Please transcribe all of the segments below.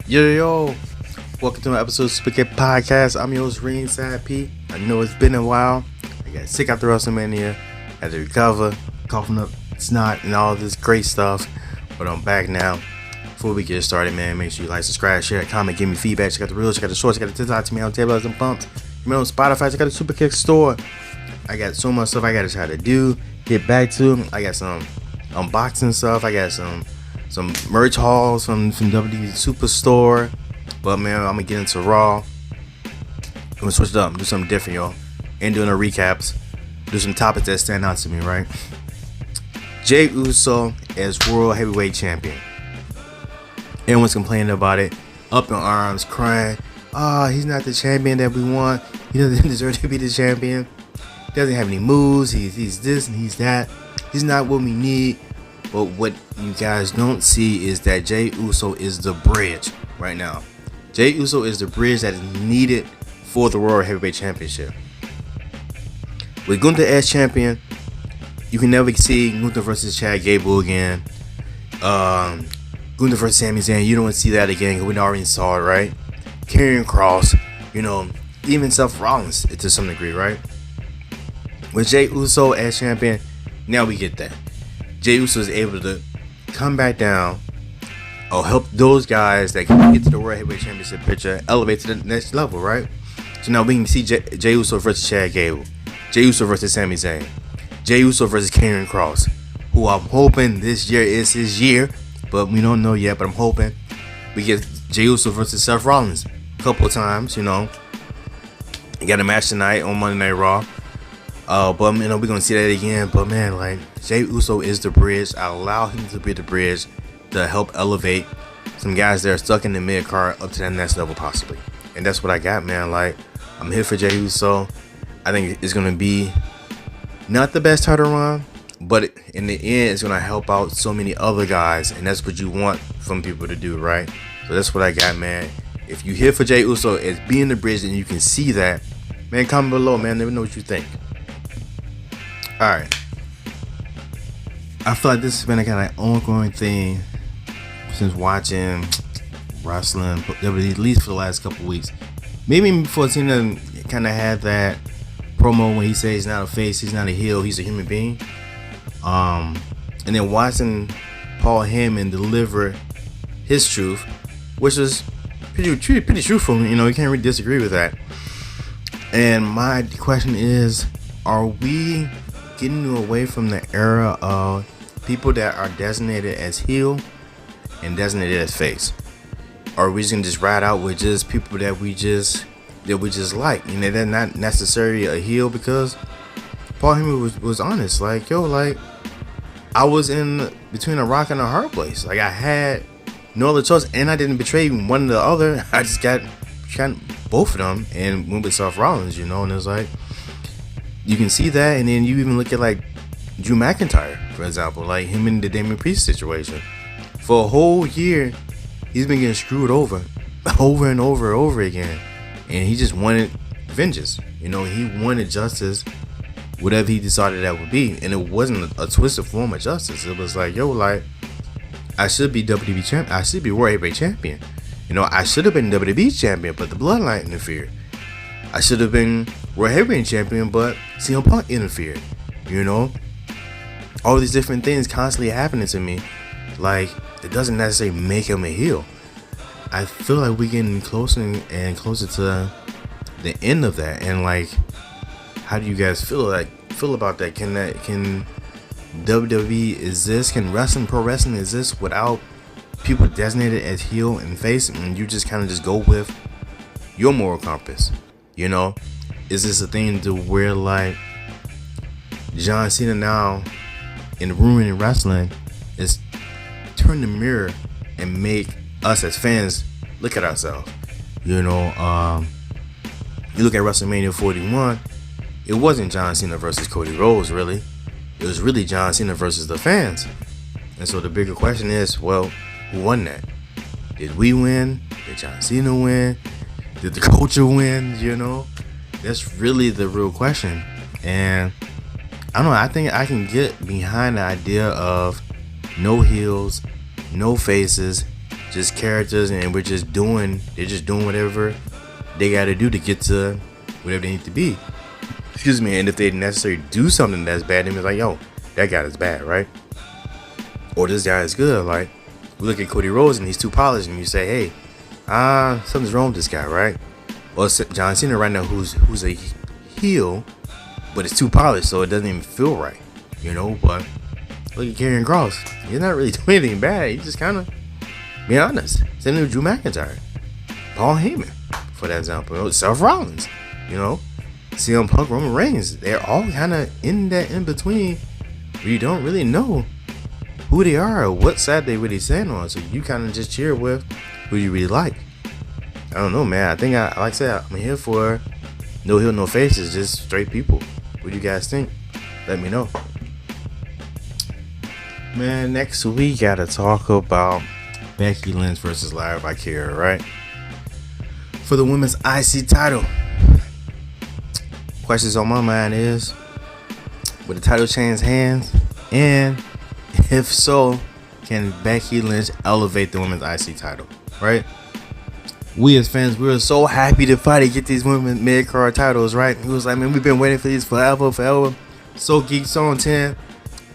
Yo, welcome to my episode of Superkick Podcast. I'm your host, Ringside P. I know it's been a while. I got sick after WrestleMania, had to recover, coughing up snot and all this great stuff. But I'm back now. Before we get started, man, make sure you like, subscribe, share, comment, give me feedback. Check out the reels, check out the shorts, check out the TikTok to me on tables and pumps. You know, on Spotify, check out the Superkick store. I got so much stuff I gotta try to do, get back to. I got some unboxing stuff. I got some merch hauls from WWE Superstore. But man, I'm gonna get into Raw. I'm gonna switch it up, do something different, y'all. Ain't doing no recaps. Do some topics that stand out to me, right? Jey Uso as World Heavyweight Champion. Everyone's complaining about it, up in arms, crying. He's not the champion that we want. He doesn't deserve to be the champion. He doesn't have any moves. He's this and he's that. He's not what we need. But what you guys don't see is that Jey Uso is the bridge right now. Jey Uso is the bridge that is needed for the World Heavyweight Championship. With Gunther as champion, you can never see Gunther versus Chad Gable again. Gunther versus Sami Zayn, you don't see that again because we already saw it, right? Karrion Kross, even Seth Rollins to some degree, right? With Jey Uso as champion, now we get that. Jey Uso is able to come back down or help those guys that can get to the World Heavyweight Championship picture elevate to the next level, right? So now we can see Jey Uso versus Chad Gable, Jey Uso versus Sami Zayn, Jey Uso versus Karrion Kross, who I'm hoping this year is his year, but we don't know yet. But I'm hoping we get Jey Uso versus Seth Rollins a couple of times. You got a match tonight on Monday Night Raw. But we're gonna see that again. But man, like, Jey Uso is the bridge. I allow him to be the bridge to help elevate some guys that are stuck in the mid card up to that next level possibly. And that's what I got, man. Like, I'm here for Jey Uso. I think it's gonna be not the best title run, but in the end, it's gonna help out so many other guys, and that's what you want from people to do, right? So that's what I got, man. If you're here for Jey Uso as being the bridge and you can see that, man, comment below, man. Let me know what you think. Alright, I feel like this has been a kind of ongoing thing since watching wrestling, at least for the last couple weeks. Maybe before Cena kind of had that promo when he said he's not a face, he's not a heel, he's a human being. And then watching Paul Heyman deliver his truth, which was pretty truthful. You can't really disagree with that. And my question is, are we getting away from the era of people that are designated as heel and designated as face? Or are we just gonna just ride out with just people that we just like? They're not necessarily a heel, because Paul Heyman was honest. Like, I was in between a rock and a hard place. Like, I had no other choice, and I didn't betray one or the other. I just got both of them and went with Seth Rollins, and it was like, you can see that. And then you even look at like Drew McIntyre, for example, like him in the Damian Priest situation. For a whole year, he's been getting screwed over and over again. And he just wanted vengeance. He wanted justice, whatever he decided that would be. And it wasn't a twisted form of justice. It was like, I should be WWE champion. I should be World Heavyweight Champion. I should have been WWE champion, but the bloodline interfered. I should have been World Heavyweight Champion, but CM Punk interfered. All these different things constantly happening to me. Like, it doesn't necessarily make him a heel. I feel like we're getting closer and closer to the end of that. And like, how do you guys feel about that? Can WWE exist? Can pro wrestling exist without people designated as heel and face, and you just kind of just go with your moral compass? Is this a thing to where like John Cena now in ruining wrestling is turn the mirror and make us as fans look at ourselves? You look at WrestleMania 41, it wasn't John Cena versus Cody Rhodes, really. It was really John Cena versus the fans. And so the bigger question is, well, who won that? Did we win? Did John Cena win? Did the culture win? That's really the real question. And I don't know, I think I can get behind the idea of no heels, no faces, just characters, and they're just doing whatever they got to do to get to whatever they need to be. Excuse me. And if they necessarily do something that's bad, then it's like, yo, that guy is bad, right? Or this guy is good. Like, we look at Cody Rhodes and he's too polished, and you say, hey, something's wrong with this guy, right? Or John Cena right now, who's a heel, but it's too polished, so it doesn't even feel right, But look at Karrion Kross. He's not really doing anything bad. He's just kind of being honest. Same thing with Drew McIntyre, Paul Heyman, for that example. Seth Rollins, CM Punk, Roman Reigns. They're all kind of in that in between where you don't really know who they are or what side they really stand on. So you kind of just cheer with who you really like. I don't know, man. I think like I said, I'm here for no heel, no faces, just straight people. What do you guys think? Let me know. Man, next we gotta talk about Becky Lynch versus Lyra Valkyria, right? For the women's IC title. Questions on my mind is, will the title change hands? And if so, can Becky Lynch elevate the women's IC title, right? We as fans, we were so happy to finally get these women's mid-card titles, right? It was like, man, we've been waiting for these forever. So geeked, so on 10.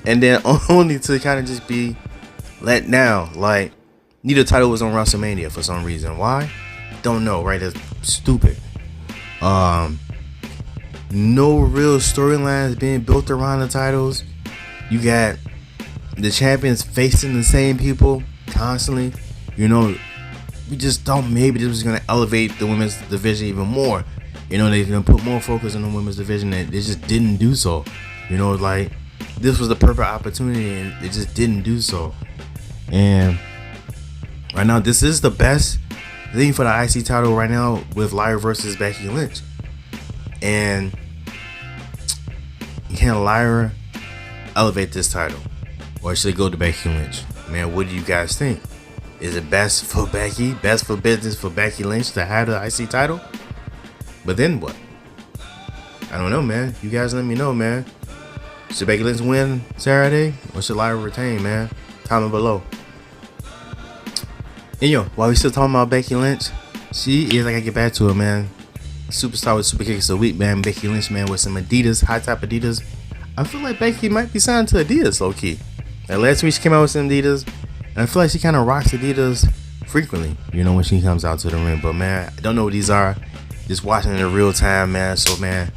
And then only to kind of just be let down. Like, neither title was on WrestleMania for some reason. Why? Don't know, right? That's stupid. No real storylines being built around the titles. You got the champions facing the same people constantly. We just thought maybe this was going to elevate the women's division even more. They're going to put more focus on the women's division, and they just didn't do so. Like, this was the perfect opportunity, and they just didn't do so. And right now, this is the best thing for the IC title right now with Lyra versus Becky Lynch. And can Lyra elevate this title, or should it go to Becky Lynch? Man, what do you guys think? Is it best for Becky, best for business for Becky Lynch to have the IC title? But then what? I don't know, man. You guys let me know, man. Should Becky Lynch win Saturday, or should Lyra retain, man? Comment below. And while we still talking about Becky Lynch, she is, I gotta get back to her, man. Superstar with Superkick of the week, man. Becky Lynch, man, with some Adidas, high top Adidas. I feel like Becky might be signed to Adidas, low key. Like last week she came out with some Adidas, and I feel like she kind of rocks Adidas frequently, when she comes out to the ring. But man, I don't know what these are. Just watching in real time, man. So man,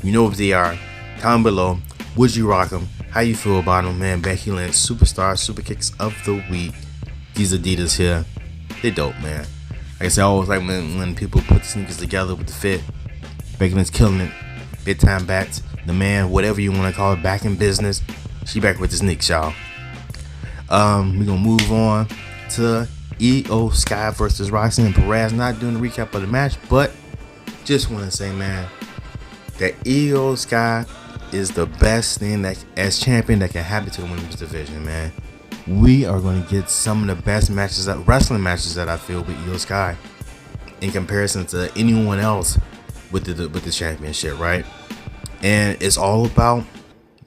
you know what they are. Comment below. Would you rock them? How you feel about them, man? Becky Lynch, superstar, Superkicks of the week. These Adidas here, they dope, man. Like I said, I always like when people put the sneakers together with the fit. Becky Lynch killing it. Big time bats. The man, whatever you want to call it, back in business. She back with the sneaks, y'all. We're gonna move on to Io Sky versus Roxanne Perez. Not doing the recap of the match, but just want to say, man, that Io Sky is the best thing that as champion that can happen to the women's division, man. We are going to get some of the best matches, wrestling matches that I feel with Io Sky in comparison to anyone else with the championship, right? And it's all about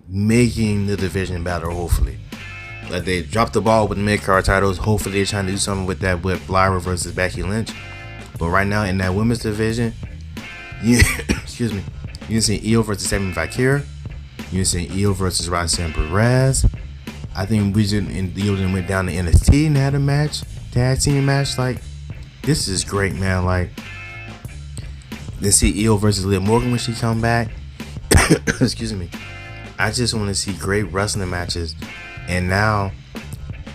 making the division better, hopefully. Like they dropped the ball with the mid-card titles. Hopefully they're trying to do something with that with Lyra versus Becky Lynch. But right now in that women's division, excuse me, you can see Io versus Sammy Valkyria. You can see Io versus Roxanne Perez. I think Io then went down to NXT and had a match, tag team match. Like, this is great, man. Like, then see Io versus Liv Morgan when she come back. Excuse me. I just want to see great wrestling matches. And now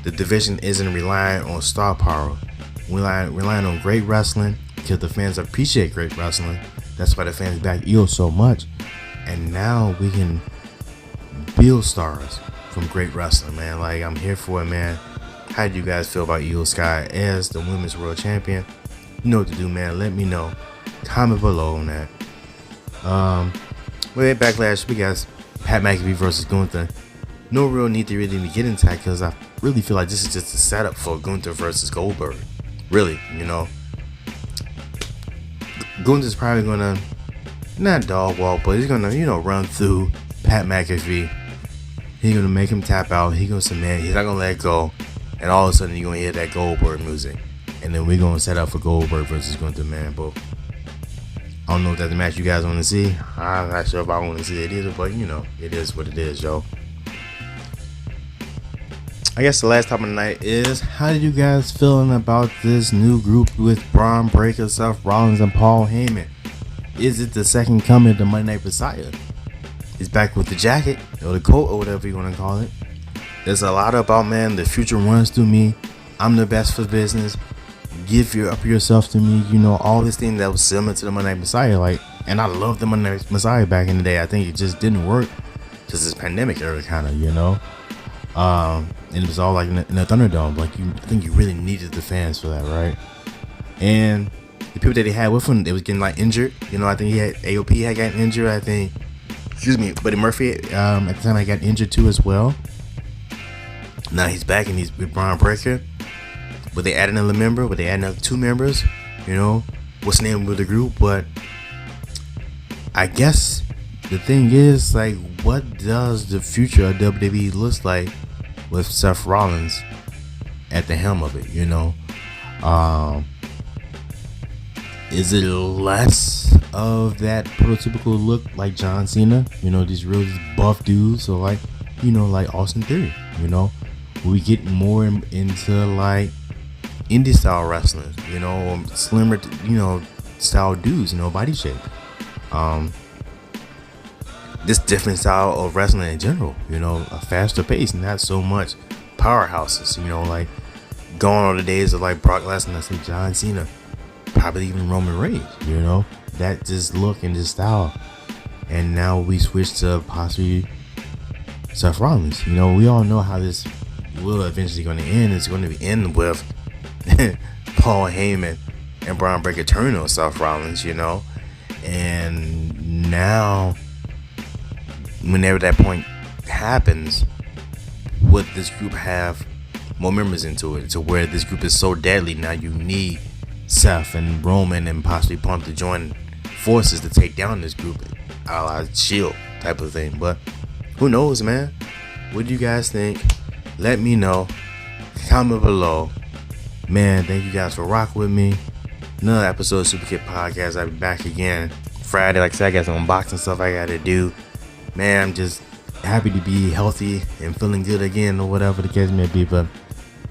the division isn't relying on star power. We're relying on great wrestling because the fans appreciate great wrestling. That's why the fans back Io so much. And now we can build stars from great wrestling, man. Like, I'm here for it, man. How do you guys feel about Io Sky as the women's world champion? You know what to do, man. Let me know. Comment below on that. Well, Backlash, we got Pat McAfee versus Gunther. No real need to really get into that because I really feel like this is just a setup for Gunther versus Goldberg. Really, Gunther's probably gonna not dog walk, but he's gonna, run through Pat McAfee. He's gonna make him tap out. He's gonna submit. He's not gonna let go. and all of a sudden you're gonna hear that Goldberg music, and then we're gonna set up for Goldberg versus Gunther, man. But I don't know if that's the match you guys want to see. I'm not sure if I want to see it either, but it is what it is, yo. I guess the last topic of the night is, how did you guys feeling about this new group with Braun Breaker, Seth Rollins, and Paul Heyman? Is it the second coming of the Monday Night Messiah? He's back with the jacket, or the coat, or whatever you want to call it. There's a lot about, man, the future runs through me. I'm the best for business. Give up yourself to me. All this thing that was similar to the Monday Night Messiah. And I loved the Monday Night Messiah back in the day. I think it just didn't work. Just this pandemic era, kind of, and it was all in the Thunderdome. I think you really needed the fans for that, right? And the people that he had with him, they was getting injured. I think AOP had gotten injured. I think, Buddy Murphy at the time I got injured too as well. Now he's back and he's with Braun Breaker. But they added another member. But they added another 2 members. What's the name of the group? But I guess the thing is, what does the future of WWE look like with Seth Rollins at the helm of it? Is it less of that prototypical look like John Cena? These really buff dudes, or like Austin Theory. We get more into indie style wrestling, slimmer, style dudes, body shape. This different style of wrestling in general, a faster pace, not so much powerhouses, gone are the days of Brock Lesnar, I say John Cena, probably even Roman Reigns, that just look and this style. And now we switch to possibly Seth Rollins. We all know how this will eventually going to end. It's going to end with Paul Heyman and Braun Breaker turning on Seth Rollins, and now whenever that point happens, would this group have more members into it, to where this group is so deadly now you need Seth and Roman and possibly Punk to join forces to take down this group, a la Shield type of thing. But who knows, man? What do you guys think? Let me know. Comment below. Man, thank you guys for rocking with me. Another episode of Superkick Podcast. I'll be back again Friday. Like I said, I got some unboxing stuff I gotta do. Man, I'm just happy to be healthy and feeling good again, or whatever the case may be. But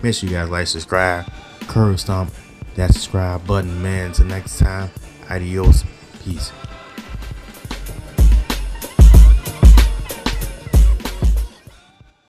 make sure you guys like, subscribe, curve stomp that subscribe button, man. Until next time, adios, peace.